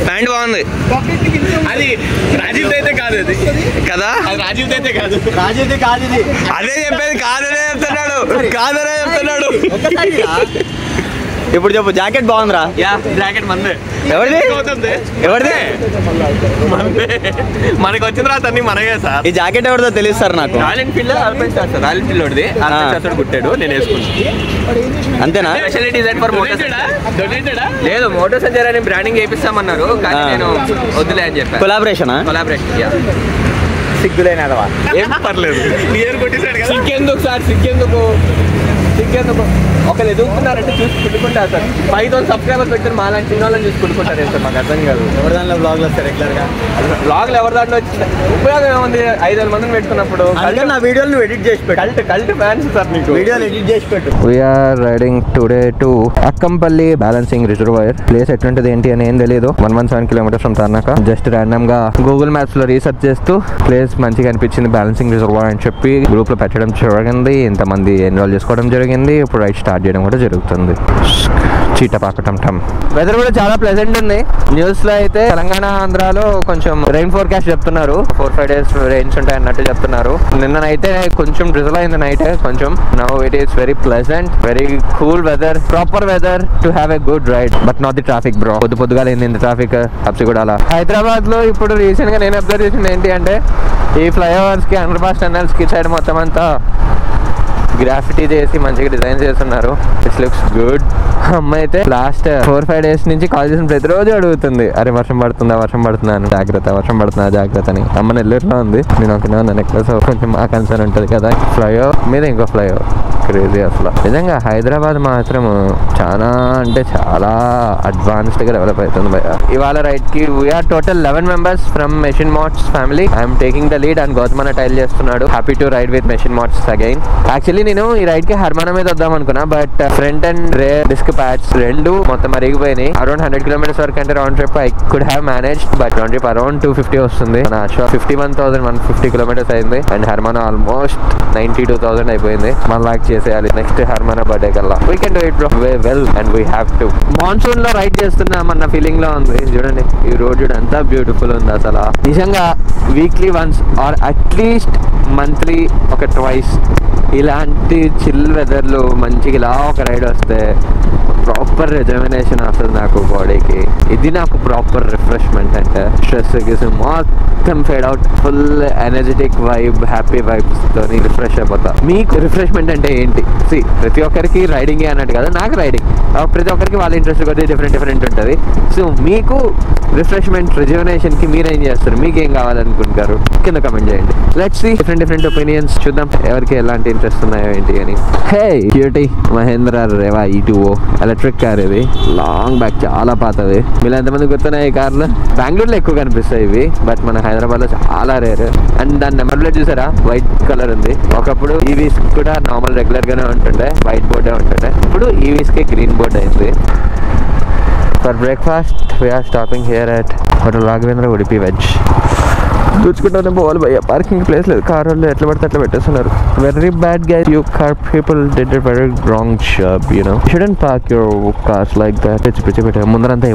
Pant బాగుంది. అది రాజీవ్ అయితే కాదు, అది కదా, అది రాజీవ్ అయితే కాదు, రాజీవ్ది కాదు ఇది. అదే చెప్పేది, కాదనే చెప్తున్నాడు, కాదనే చెప్తున్నాడు. ఇప్పుడు చెప్పు, జాకెట్ బాగుందిరా. జాకెట్ మందే. ఎవరిది? ఎవరిది? మనకి వచ్చిన తర్వాత అన్ని మనగే సార్. ఈ జాకెట్ ఎవరిదో తెలుసు సార్ నాకు. రాయల్ ఎన్ఫీల్డ్ రాయల్ ఎన్ఫీల్డ్ కుట్టాడు, నేను వేసుకున్నాను. అంతేనా? Specially design for motor. లేదు, మోటార్ సర్జరీ అని బ్రాండింగ్ చేపిస్తామన్నారు, కానీ నేను వద్దులే అని చెప్పాను. కొలాబరేషన్. సిగ్గులేనదవా? ఏం పర్లేదు. సిగ్గెందుకు సార్, సిగ్గెందుకు ఒకళ్ళు ఎదుగుతున్నారంటే చూసి కుట్టుకుంటారు సార్. 5,000 సబ్స్క్రైబర్స్ పెట్టారు, మా లాంటి చిన్న వాళ్ళని చూసి కుట్టుకుంటారు సార్. మాకు అర్థం కాదు. ఎవరి దాంట్లో బ్లాగ్లు వస్తాయి రెగ్యులర్గా? బ్లాగ్లు ఎవరి దాంట్లో వచ్చింది, ఉపయోగం ఏముంది? 5,000 మందిని పెట్టుకున్నప్పుడు నా వీడియోలు ఎడిట్ చేసి పెట్టు. కల్ట్ ఫ్యాన్స్ సార్ మీకు. వీడియోలు ఎడిట్ చేసి పెట్టు. We're riding today to Akkampalli balancing reservoir. Place ఎటువంటిది ఏంటి అని ఏం తెలియదు. 117 kilometres from Tarnaka. Just random గా గూగుల్ మ్యాప్స్ లో రీసెర్చ్ చేస్తూ ప్లేస్ మంచిగా అనిపించింది, బ్యాలెన్సింగ్ రిజర్వాయర్ అని చెప్పి గ్రూప్ లో పెట్టడం జరిగింది. ఇంతమంది ఎన్రోల్ చేసుకోవడం జరిగింది. ఇప్పుడు రైడ్ స్టార్ట్ చేయడం కూడా జరుగుతుంది. చీటపాకటం టమ్. వెదర్ కూడా చాలా ప్లెజెంట్ ఉంది. న్యూస్ లో అయితే తెలంగాణ, ఆంధ్రాలో కొంచెం రెయిన్ ఫోర్కాస్ట్ చెప్తున్నారు. 4-5 days రెయిన్స్ ఉంటాయి అన్నట్టు చెప్తున్నారు. నిన్ననైతే కొంచెం డ్రిజల్ అయింది నైట్ కొంచెం. Now it is very pleasant, very cool weather, proper weather to have a good ride, but not the traffic bro. పొద్దుగా లేని ట్రాఫిక్ హబ్సిగూడలో. హైదరాబాద్ లో ఇప్పుడు రీసెంట్ గా నేను అబ్జర్వ్ చేసింది ఏంటి అంటే, ఈ ఫ్లైఓవర్స్ కి, అండర్ పాస్ టన్నెల్స్ కి సైడ్ మొత్తం అంతా గ్రాఫిటీ చేసి మంచిగా డిజైన్ చేస్తున్నారు. It's looks good. అమ్మ అయితే లాస్ట్ 4-5 days నుంచి కాల్ చేసిన ప్రతిరోజు అడుగుతుంది, అరే వర్షం పడుతుందా అని, జాగ్రత్త, వర్షం పడుతుందా జాగ్రత్త అని. అమ్మ నెల్లూరులో ఉంది, నేను ఒకనే ఉన్నాను ఎక్కువ, సో కొంచెం ఆ కన్సర్న్ ఉంటుంది కదా. ఫ్లైఓవర్ మీద ఇంకో ఫ్లైఓవర్, క్రేజీ అసలు. నిజంగా హైదరాబాద్ మాత్రం చాలా అంటే చాలా అడ్వాన్స్డ్ గా డెవలప్ అవుతుంది భయ. ఇవాళ రైడ్ కి we're total 11 members from Machine Mods family. I'm taking the lead and Gautham అన్న టైల్ చేస్తున్నాడు. Happy to ride with Machine Mods again. Actually నేను ఈ రైడ్ కి హర్మానా మీద వద్దాం అనుకున్నా, but front and rear disc pads రెండు మొత్తం అరిగిపోయినాయి. అరౌండ్ 100 kilometers వరకు అంటే round trip I could have managed, but round trip around 250 వస్తుంది. నా షో 51,150 kilometers అయింది, అండ్ హర్మానా ఆల్మోస్ట్ 92,000 అయిపోయింది. 1 lakh చేసేయాలి నెక్స్ట్ హర్మానా బర్త్డే కల్లా. We can do it bro well and we have to. Monsoon లో రైడ్ చేస్తున్నామన్న ఫీలింగ్ లో ఉంది. చూడండి ఈ రోడ్ ఎంత బ్యూటిఫుల్ ఉంది అసలు. నిజంగా weekly once or at least monthly ఒక ట్వైస్ ఇలాంటి చిల్ వెదర్లో మంచిగా ఇలా ఒక రైడ్ వస్తే ప్రాపర్ రిజర్వినేషన్ వస్తుంది నాకు బాడీకి. ఇది నాకు ప్రాపర్ రిఫ్రెష్మెంట్. అంటే స్ట్రెస్ మొత్తం fade out, full energetic vibe, happy vibes తోని రిఫ్రెష్ అయిపోతా. మీకు రిఫ్రెష్మెంట్ అంటే ఏంటి? ప్రతి ఒక్కరికి రైడింగ్ అన్నట్టు కదా, నాకు రైడింగ్ ప్రతి ఒక్కరికి వాళ్ళ ఇంట్రెస్ట్ కొద్దిగా డిఫరెంట్ ఉంటుంది. సో మీకు రిఫ్రెష్మెంట్, రిజర్వినేషన్ కి మీరేం చేస్తారు, మీకేం కావాలనుకుంటారు కింద కమెంట్ చేయండి. Let's see different opinions. చూద్దాం ఎవరికి ఎలాంటి ఇంట్రెస్ట్ ఉన్నాయో ఏంటి అని. Hey cutie Mahindra Reva E2O electric car. ఇది లాంగ్ బ్యాక్, చాలా పాతది. మీరు ఎంతమంది గుర్తున్నాయి ఈ కార్లు? బెంగళూరులో ఎక్కువ కనిపిస్తాయి ఇవి, బట్ మన హైదరాబాద్ లో చాలా రేర్. అండ్ దాని నెంబర్ ప్లేట్ చూసారా, వైట్ కలర్ ఉంది. ఒకప్పుడు ఈవీస్ కూడా నార్మల్ రెగ్యులర్ గానే ఉంటుండే, వైట్ బోర్డే ఉంటుండే. ఇప్పుడు ఈవీస్ కి గ్రీన్ బోర్డ్ అయింది. For breakfast we are stopping here at hotel Raghavendra Udupi veg. చూసుకుంటానే పోవాలి భయ్య, పార్కింగ్ ప్లేస్ లేదు. కార్ వాళ్ళు ఎట్లా పడితే అట్లా పెట్టేస్తున్నారు. Very bad guys, you car people did a very wrong job, you know. Student park your cars like that. పిచ్చి పెట్టారు ముందరంతా.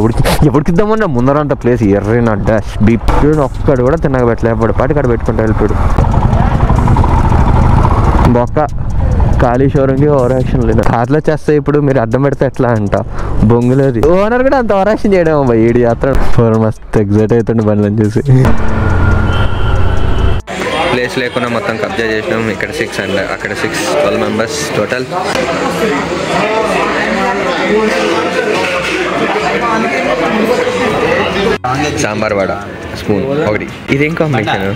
ఎవరికి ఇద్దామన్నా ముందరంతా ప్లేస్ ఎర్రైన డాష్ బీప్. చూడండి ఒక్కడు కూడా తిన్నగా పెట్టలేకపోయాడు, పాటి కాడ పెట్టుకుంటా వెళ్ళిపోయాడు. బొక్క ఖాళీ షోరూమ్ కి ఓవర్ యాక్షన్ లేదు. కార్లో చేస్తే ఇప్పుడు మీరు అడ్డం పెడితే ఎట్లా అంట బొంగులేదు. ఓనర్ కూడా అంత ఓవర్ యాక్షన్ చేయడం అబ్బాయి. ఈడి యాత్ర మస్తు ఎగ్జైట్ అవుతుండే బండ్లని చూసి. ప్లేస్ లేకుండా మొత్తం కబ్జా చేసినాం. ఇక్కడ 6 అండ్ అక్కడ 6, 12 members total. Sambar vada spoon ఒకటి. ఇదేం కాంబినేషన్?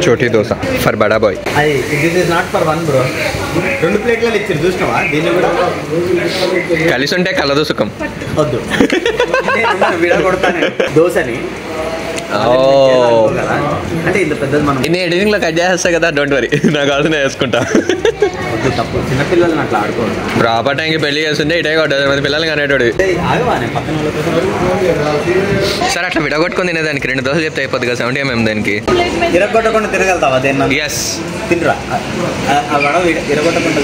చోటీ దోశ ఫర్ బడా boy. This is not for one bro. 2 ప్లేట్లలో ఇచ్చారు చూసినావా? దీన్ని కూడా కలిసి ఉంటే కలదు సుఖం. వద్దు విడగొడతాను దోశని. అంటే ఇంత పెద్దది మనం నేను ఎడిటింగ్ లో కట్ చేస్తా కదా, డోంట్ వరీ, నాకు కావాల్సిన వేసుకుంటా. తప్పు, చిన్నపిల్లల్ని అట్లా ఆడుకోండి. ప్రాపర్ టైంకి పెళ్లి చేస్తుంటే ఇటే కొట్టదు, మంది పిల్లలకి అనేటోడు. సార్ అట్లా విడగొట్టుకుని తినేదానికి 2 దోశలు చెప్తే అయిపోద్ది కదా, 70 mm దానికి. ఇరగొట్టకుండా తినగలుగుతావా? దేన్ని? ఎస్ తినరా, ఇరగొట్టకుండా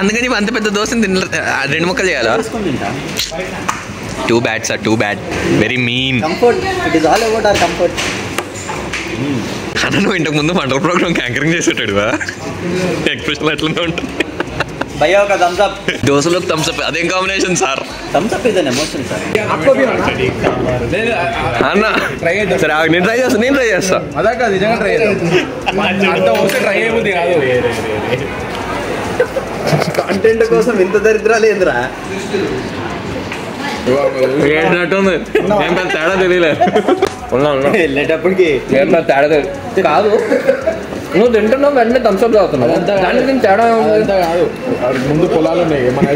అందుకని అంత పెద్ద దోశని 2 ముక్కలు చేయాలా? Too bad sir, too bad, very mean. అన్న నువ్వు ఇంతకు ముందు వంటల ప్రోగ్రామ్ యాంకరింగ్ చేసేటాడు ఎక్స్ప్రెషన్ అట్లనే ఉంటుంది. భయ్యా ఒక థమ్స్ అప్. దోశలోకి థమ్స్ అప్ అదేం combination sir? Thums Up is an emotion sir. అన్న సరే నేను ట్రై చేస్తా. అదా కాదు నిజంగా ట్రై అయ్యేది కాదు. కంటెంట్ కోసం ఇంత దరిద్రాలు ఏందిరా? ఏంటట్టుంది ఏం పెద్ద తేడా తెలియలే. వెళ్ళేటప్పటికి ఏం పెద్ద తేడా కాదు. నువ్వు తింటున్నావు వెంటనే థమ్స్అప్ తాగుతున్నావు. దానికి నేను తేడా కాదు. ముందు పొలాలు ఉన్నాయి మన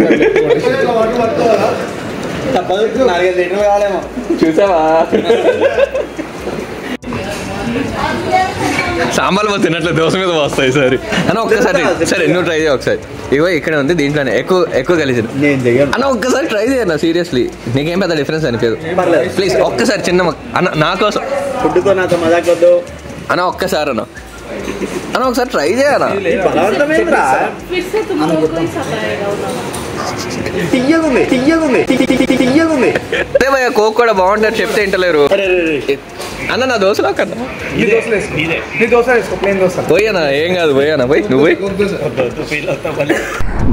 తప్పదు. 4-5 లీటర్లు కావాలేమో. చూసావా? సాంబార్లు తిన్నట్లే దోశ మీద వస్తాయి. సరే అన్న ఒక్కసారి, సరే నువ్వు ట్రై చేయ ఒకసారి. ఇగో ఇక్కడ ఉంది దీంట్లోనే ఎక్కువ కలిసింది అన్న. ఒక్కసారి ట్రై చేయన్న సీరియస్లీ, నీకేం పెద్ద డిఫరెన్స్ అనిపించదు. ప్లీజ్ ఒక్కసారి చిన్న అన్న నా కోసం ఫుడ్తో నాతో మజాకొద్దు అన్న. ఒక్కసారి అన్న ఒకసారి ట్రై చేయరా. అదే భయ్యా కోక్ కూడా బాగుంటుంది చెప్తే ఇంటలేరు అన్న. నా దోశలో కన్నా పోయానా? ఏం కాదు పోయానా పోయి నువ్వు పోయి.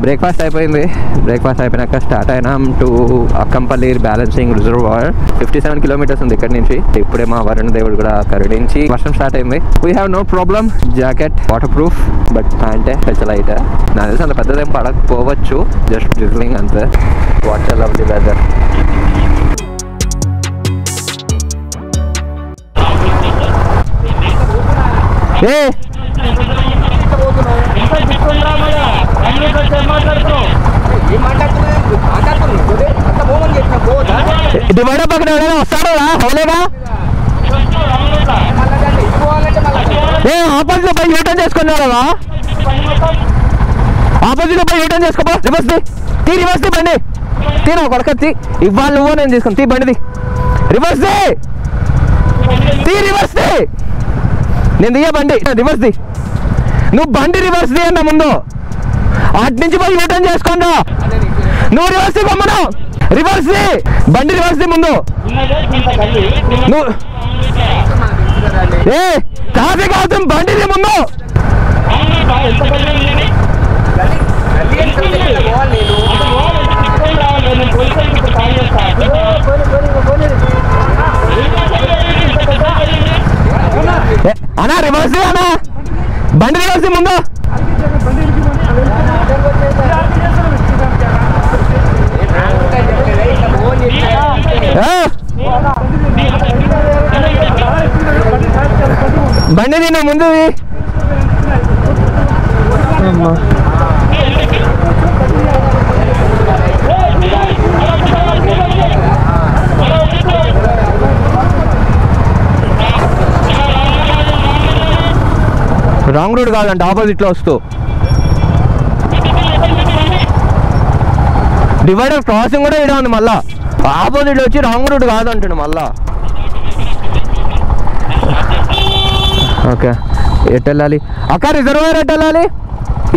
బ్రేక్ఫాస్ట్ అయిపోయింది. బ్రేక్ఫాస్ట్ అయిపోయినాక స్టార్ట్ అయినాం to Akkampalli balancing reservoir. 57 kilometres ఉంది ఇక్కడ నుంచి. ఇప్పుడే మా వరుణ్ దేవుడు కూడా కరుడించి వర్షం స్టార్ట్ అయింది. We have no problem. Jacket waterproof, but ప్యాంటే కొంచెం లైట్. నాకు తెలిసి అంత పెద్దదేం పడకపోవచ్చు, జస్ట్ డ్రిజ్లింగ్ అంతే. What a lovely weather. Divider పక్కన వస్తాడు హోలేగా. ఆపోజిట్ లో పై యూటర్న్ చేసుకున్నారా? ఆపోజిట్ లో పై యూటర్న్ చేసుకోపో. రివర్స్ రివర్స్ బండి తీరా కొడకత్తి ఇవాళ నువ్వు నేను తీసుకుని తీ బండిది. రివర్స్ రివర్స్ నేను దియ్యా బండి. రివర్స్ ది నువ్వు బండి రివర్స్ ది అన్న ముందు. అటు నుంచి పోయి యూటర్న్ చేసుకోండా. నువ్వు రివర్స్ బొమ్మను రివర్స్ ది బండి రివర్స్ ది ముందు. నువ్వు ట్రాఫిక్ అవుతుంది బండిది ముందు. అన్నా రివర్స్ ది అన్నా బండి రివర్స్ ది ముందు. బండి తిన్నా ముందు. రాంగ్ రూట్ కాదంటే ఆపోజిట్ లో వస్తూ డివైడర్ క్రాసింగ్ కూడా ఇడా ఉంది. మళ్ళా ఆపోజిట్ వచ్చి రాంగ్ రూట్ కాదంటుండు మళ్ళా. ఓకే ఎటు వెళ్ళాలి అక్క? రిజర్వాయర్ ఎటు వెళ్ళాలి?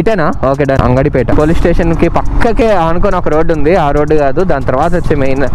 ఇటేనా? Okay done. Angadipeta police station కి పక్కకే ఆనుకొని ఒక రోడ్డు ఉంది. ఆ రోడ్డు కాదు, దాని తర్వాత వచ్చే మెయిన్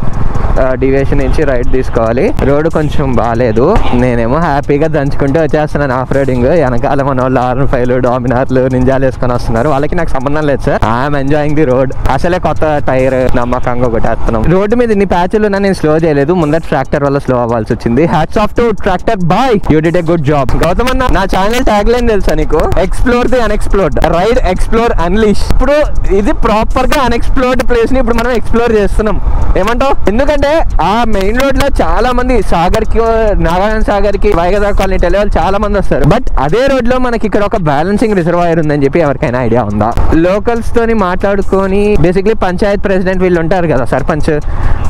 డివియేషన్ నుంచి రైట్ తీసుకోవాలి. రోడ్డు కొంచెం బాగాలేదు. నేనేమో హ్యాపీగా దంచుకుంటూ వచ్చేస్తున్నాను ఆఫ్ రోడింగ్. వెనకాల మన వాళ్ళు R15 డామినార్లు నింజాలు వేసుకొని వస్తున్నారు. వాళ్ళకి నాకు సంబంధం లేదు sir. I'm enjoying the road. అసలే కొత్త టైర్ నమ్మకంగా కొట్టేస్తున్నాం. రోడ్డు మీద ఇన్ని ప్యాచ్లు ఉన్నా నేను స్లో చేయలేదు. ముందర ట్రాక్టర్ వల్ల స్లో అవ్వాల్సి వచ్చింది. Hats off to tractor boy, you did a good job. Gautham అన్న, నా ఛానల్ ట్యాగ్ లైన్ తెలుసా నీకు? Explore the unexplored, ride explore unleash. ఇప్పుడు ఇది ప్రాపర్ గా అన్ఎక్స్ప్లోర్డ్ ప్లేస్ ని ఇప్పుడు మనం ఎక్స్ప్లోర్ చేస్తున్నాం. ఏమంటావు? ఎందుకంటే ఆ మెయిన్ రోడ్ లో చాలా మంది సాగర్ కి, నాగార్జున సాగర్ కి, వైగదా కాలనీ టెలివాళ్ళు చాలా మంది వస్తారు. బట్ అదే రోడ్ లో మనకి ఇక్కడ ఒక బ్యాలెన్సింగ్ రిజర్వాయర్ ఉందని చెప్పి ఎవరికైనా ఐడియా ఉందా? లోకల్స్ తోని మాట్లాడుకొని, బేసిక్లీ పంచాయత్ ప్రెసిడెంట్ వీళ్ళు ఉంటారు కదా, సర్పంచ్,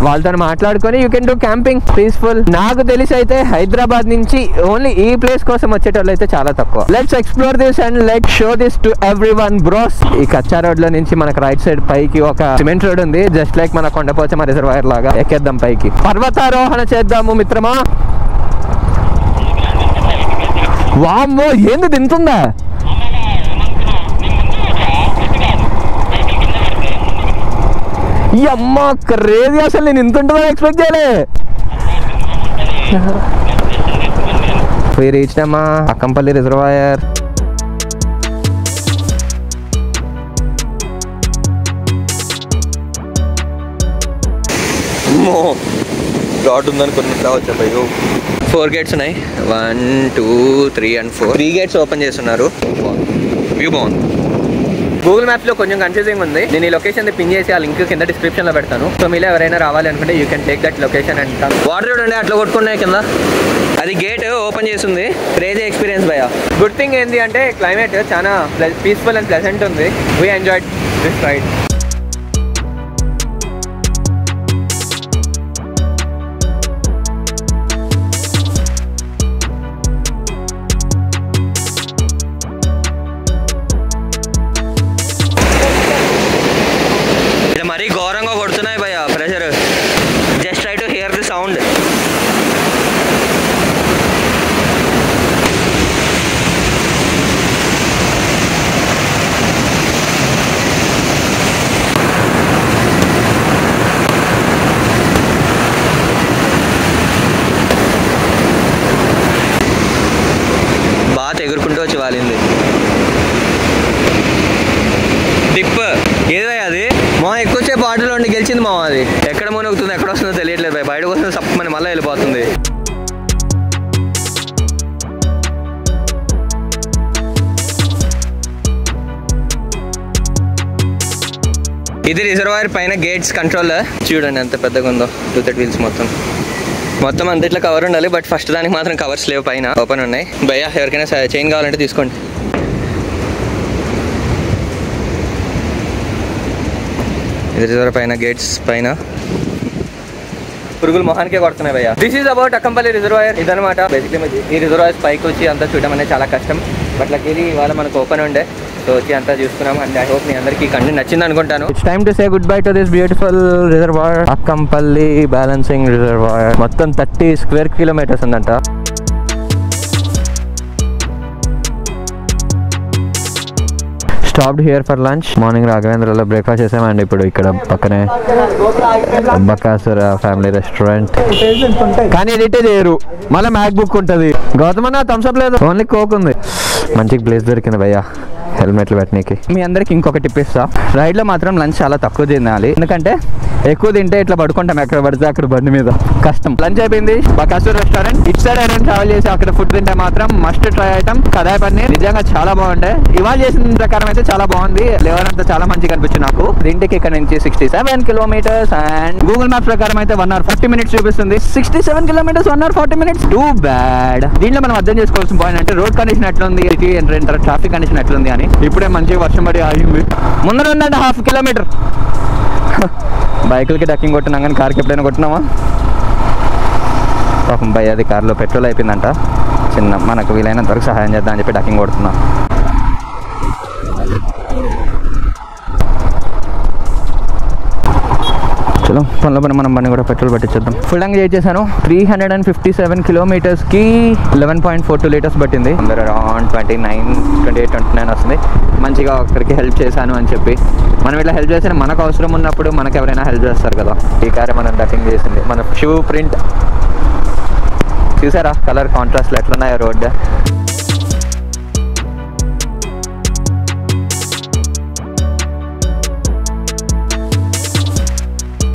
వాళ్ళతో మాట్లాడుకొని you can do camping peaceful. నాకు తెలిసి అయితే హైదరాబాద్ నుంచి ఓన్లీ ఈ ప్లేస్ కోసం వచ్చేటోళ్ళు అయితే చాలా తక్కువ. Let's explore this and let show this to everyone bros. ఈ కచ్చా రోడ్ లో నుంచి మనకు రైట్ సైడ్ పైకి ఒక సిమెంట్ రోడ్ ఉంది, జస్ట్ లైక్ మన కొండపోచమ్మ రిజర్వాయర్ లాగా. ఎక్కేద్దాం పైకి, పర్వతారోహణ చేద్దాము మిత్రమా. వామ్మో ఏంది తింటుందా? ఈ అమ్మ క్రేజీ, అసలు నేను ఇంత ఉంటుందని ఎక్స్పెక్ట్ చేయలే. పోయి రీచ్నమ్మా అక్కంపల్లి రిజర్వాయర్. ఘాట్ ఉందనుకుని రావచ్చు అబ్బాయి. 4 గేట్స్ ఉన్నాయి, 1 2 3 and 4. 3 గేట్స్ ఓపెన్ చేస్తున్నారు. వ్యూ బాగుంది. గూగుల్ మ్యాప్స్ లో కొంచెం కన్ఫ్యూజింగ్ ఉంది. నేను ఈ లొకేషన్ పిన్ చేసి ఆ లింక్ కింద డిస్క్రిప్షన్ లో పెడతాను. సో మీలో ఎవరైనా రావాలి అనుకుంటే you can take that location and come. Water చూడండి అట్లా కొట్టుకున్నాయి కింద. అది గేట్ ఓపెన్ చేస్తుంది. క్రేజీ ఎక్స్పీరియన్స్ భయ్యా. గుడ్ థింగ్ ఏంటి అంటే క్లైమేట్ చాలా పీస్ఫుల్ అండ్ ప్లెజెంట్ ఉంది. We enjoyed this ride. మరీ ఘోరంగా కొడుతున్నాయి భయ్యా pressure. Just try to hear the sound. బాగా ఎగురుకుంటూ వచ్చి వాలింది. టిప్ ఏదో అది మా ఎక్కువసేపు బాటిల్లో ఉండి గెలిచింది మా. అది ఎక్కడ మునుగుతుంది ఎక్కడ వస్తుందో తెలియట్లేదు భయ. బయటకు వస్తుంది సప్పమని మళ్ళీ వెళ్ళిపోతుంది. ఇది రిజర్వాయర్ పైన గేట్స్ కంట్రోల్. చూడండి ఎంత పెద్దగా ఉందో. 230 వీల్స్ మొత్తం అంత ఇట్లా కవర్ ఉండాలి. బట్ ఫస్ట్ దానికి మాత్రం కవర్స్ లేవు, పైన ఓపెన్ ఉన్నాయి. భయ్యా ఎవరికైనా చైన్ కావాలంటే తీసుకోండి. ఇది రిజర్వ్ పైన గేట్స్ పైన పురుగులు మొహానికే కొడుతున్నాయి భయ్యా. This is about Akkampalli reservoir. ఇదనమాట బేసిక్లీ. ఈ రిజర్వాయర్స్ పైకి వచ్చి అంతా చూడడం అనేది చాలా కష్టం. బట్ లక్కీలీ ఇవాళ మనకు ఓపెన్ ఉండే, సో వచ్చి అంతా చూస్తున్నాం. అండ్ ఐ హోప్ మీ అందరికీ కంటెంట్ నచ్చింది అనుకుంటాను. It's time to say goodbye to this beautiful reservoir, Akkampalli balancing reservoir. మొత్తం 30 స్క్వేర్ కిలోమీటర్స్ ఉందంట. Stopped here for lunch. Morning రాఘవేంద్రలో బ్రేక్ఫాస్ట్ చేసామండి. ఇప్పుడు ఇక్కడ పక్కనే బకాసుర ఫ్యామిలీ రెస్టారెంట్. కానీ ఎడిటే చేయరు, మళ్ళీ మ్యాక్ బుక్ ఉంటుంది. గౌతమ్ అన్న థమ్స్అప్ లేదు, ఓన్లీ కోక్ ఉంది. మంచి ప్లేస్ దొరికింది భయ్యా హెల్మెట్లు పెట్టనీకి. మీ అందరికి ఇంకొక టిప్ ఇస్తా. రైడ్లో మాత్రం లంచ్ చాలా తక్కువ తినాలి. ఎందుకంటే ఎక్కువ తింటే ఇట్లా పడుకుంటాం ఎక్కడ పడితే అక్కడ బండి మీద, కష్టం. లంచ్ అయిపోయింది, బకాసూర్ రెస్టారెంట్. ఇటు సైడ్ ఏదైనా ట్రావెల్ చేసి అక్కడ ఫుడ్ తింటే మాత్రం మస్ట్ ట్రై ఐటమ్ కడాయి పన్నీర్. నిజంగా చాలా బాగుండే. ఇవాళ చేసిన ప్రకారం అయితే చాలా బాగుంది. లెవెల్ అంతా చాలా మంచిగా అనిపించింది నాకు. ఇంటికి ఇక్కడ నుంచి 67 కిలోమీటర్స్ అండ్ గూగుల్ మ్యాప్ ప్రకారం అయితే 1 hour 40 minutes చూపిస్తుంది. 67 kilometers 1 hour 40 minutes. Too bad. దీంట్లో మనం అర్థం చేసుకోవాల్సిన పాయింట్ అంటే రోడ్ కండిషన్ ఎట్లుంది, సిటీ ఎంటర్ ట్రాఫిక్ కండిషన్ ఎట్లుంది అని. ఇప్పుడే మంచిగా వర్షం పడి ఆగింది. ముందర ఉందంటే 1/2 kilometer. బైకులకి డక్కింగ్ కొట్టినాం కానీ కార్కి ఎప్పుడైనా కొట్టినామా? పాపం భయ్ అది కార్లో పెట్రోల్ అయిపోయిందంట. చిన్న మనకు వీలైనంత వరకు సహాయం చేద్దాం అని చెప్పి డక్కింగ్ కొడుతున్నాం. చలో పనిలో పని మనం బండి కూడా పెట్రోల్ పట్టించేద్దాం. ఫుల్ ట్యాంక్ చేసేసాను. 357 kilometersకి 11.42 liters పట్టింది. అందరూ అరౌండ్ 29 వస్తుంది. మంచిగా ఒకరికి హెల్ప్ చేశాను అని చెప్పి. మనం ఇట్లా హెల్ప్ చేసిన మనకు అవసరం ఉన్నప్పుడు మనకు ఎవరైనా హెల్ప్ చేస్తారు కదా. ఈ కారే మనం డకింగ్ చేసింది. మన షూ ప్రింట్ చూసారా, కలర్ కాంట్రాస్ట్లు ఎట్లున్నాయో రోడ్.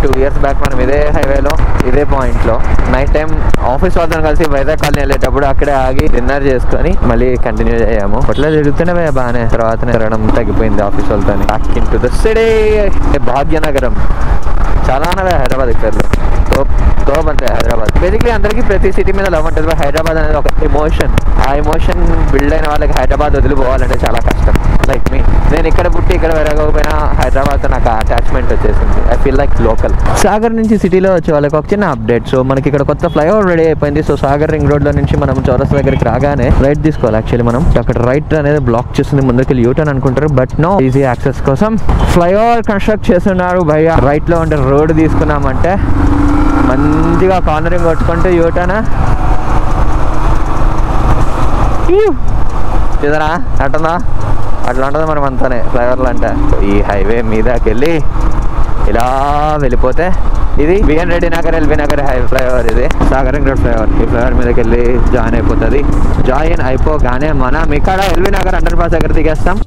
టూ ఇయర్స్ బ్యాక్ మనం ఇదే హైవేలో ఇదే పాయింట్లో నైట్ టైం ఆఫీస్ వాళ్ళతో కలిసి వైజాగ్ కాలనీ వెళ్ళేటప్పుడు అక్కడే ఆగి డిన్నర్ చేసుకొని మళ్ళీ కంటిన్యూ చేయాము. అట్లా తిరుగుతూనే బాగానే. తర్వాత తిరగడం తగ్గిపోయింది ఆఫీస్ వాళ్ళతో. Back in to the city. Bhagyanagaram చాలా ఉన్నవే హైదరాబాద్ ఇక్కడ తోప్ అంతే హైదరాబాద్. బేసిక్లీ అందరికీ ప్రతి సిటీ మీద లవ్ ఉంటుంది. హైదరాబాద్ అనేది ఒక ఎమోషన్. ఆ ఎమోషన్ బిల్డ్ అయిన వాళ్ళకి హైదరాబాద్ వదిలిపోవాలంటే చాలా కష్టం. లైక్ మీ, నేను ఇక్కడ పుట్టి ఇక్కడ పెరగకపోయినా హైదరాబాద్తో నాకు అటాచ్మెంట్ వచ్చేసింది. I feel like local. Sagar నుంచి సిటీలో వచ్చే వాళ్ళకి ఒక చిన్న అప్డేట్. సో మనకి ఇక్కడ కొత్త ఫ్లైఓవర్ రెడీ అయిపోయింది. సో సాగర్ రింగ్ రోడ్ లో నుంచి మనం చౌరస్తా దగ్గరికి రాగానే రైట్ తీసుకోవాలి. యాక్చువల్లీ మనం అక్కడ రైట్ అనేది బ్లాక్ చేస్తుంది. ముందుకు వెళ్ళి యూటర్న్ అనుకుంటారు, బట్ నో. ఈజీ యాక్సెస్ కోసం ఫ్లైఓవర్ కన్స్ట్రక్ట్ చేస్తున్నారు భయ్యా. రైట్ లో ఉండే రోడ్ తీసుకున్నామంటే మంచిగా కార్నరింగ్ కొట్టుకుంటే యూటర్న్. చూదరా అట్టుందా, అట్లా ఉంటుంది మనం అంతానే ఫ్లైఓవర్లు అంటే. ఈ హైవే మీదకి వెళ్ళి ఇలా వెళ్ళిపోతే ఇది BN Reddy Nagar LB Nagar high flyover. ఇది సాగరం రోడ్ ఫ్లైఓవర్. ఈ ఫ్లైఓవర్ మీదకి వెళ్ళి జాయిన్ అయిపోతుంది. జాయిన్ అయిపోగానే మనం ఇక్కడ ఎల్బీ నగర్ అండర్ పాస్ దగ్గర దిగేస్తాం.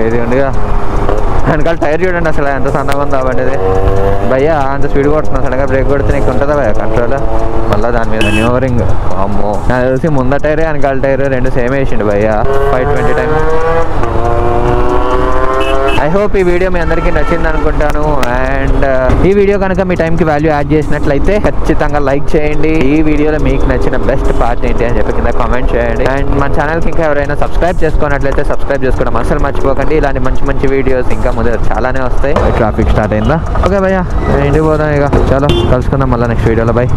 ఏది ఉందిగా వెనకాల టైర్ చూడండి అసలు ఎంత సన్నగా ఉందో అవ్వండి. భయ్యా అంత స్పీడ్ కొడుతున్నా, సడన్గా బ్రేక్ కొడితే నీకు ఉంటుందా భయ్యా కంట్రోల్? మళ్ళీ దాని మీద న్యూవరింగ్. అమ్మో నాకు తెలిసి ముందర టైర్ వెనకాల టైర్ రెండు సేమ్ వేసిండు భయ్యా 520 టైం. ఐ హోప్ ఈ వీడియో మీ అందరికీ నచ్చింది అనుకుంటాను. అండ్ ఈ వీడియో కనుక మీ టైంకి వాల్యూ యాడ్ చేసినట్లయితే ఖచ్చితంగా లైక్ చేయండి. ఈ వీడియోలో మీకు నచ్చిన బెస్ట్ పార్ట్ ఏంటి అని చెప్పి కింద కామెంట్ చేయండి. అండ్ మన ఛానల్కి ఇంకా ఎవరైనా సబ్స్క్రైబ్ చేసుకున్నట్లయితే సబ్స్క్రైబ్ చేసుకోవడం అసలు మర్చిపోకండి. ఇలాంటి మంచి మంచి వీడియోస్ ఇంకా ముందు చాలానే వస్తాయి. ట్రాఫిక్ స్టార్ట్ అయిందా? ఓకే భయ్యా ఇంటికి పోదాం ఇక. చలో కలుసుకుందాం మళ్ళీ నెక్స్ట్ వీడియోలో. బై.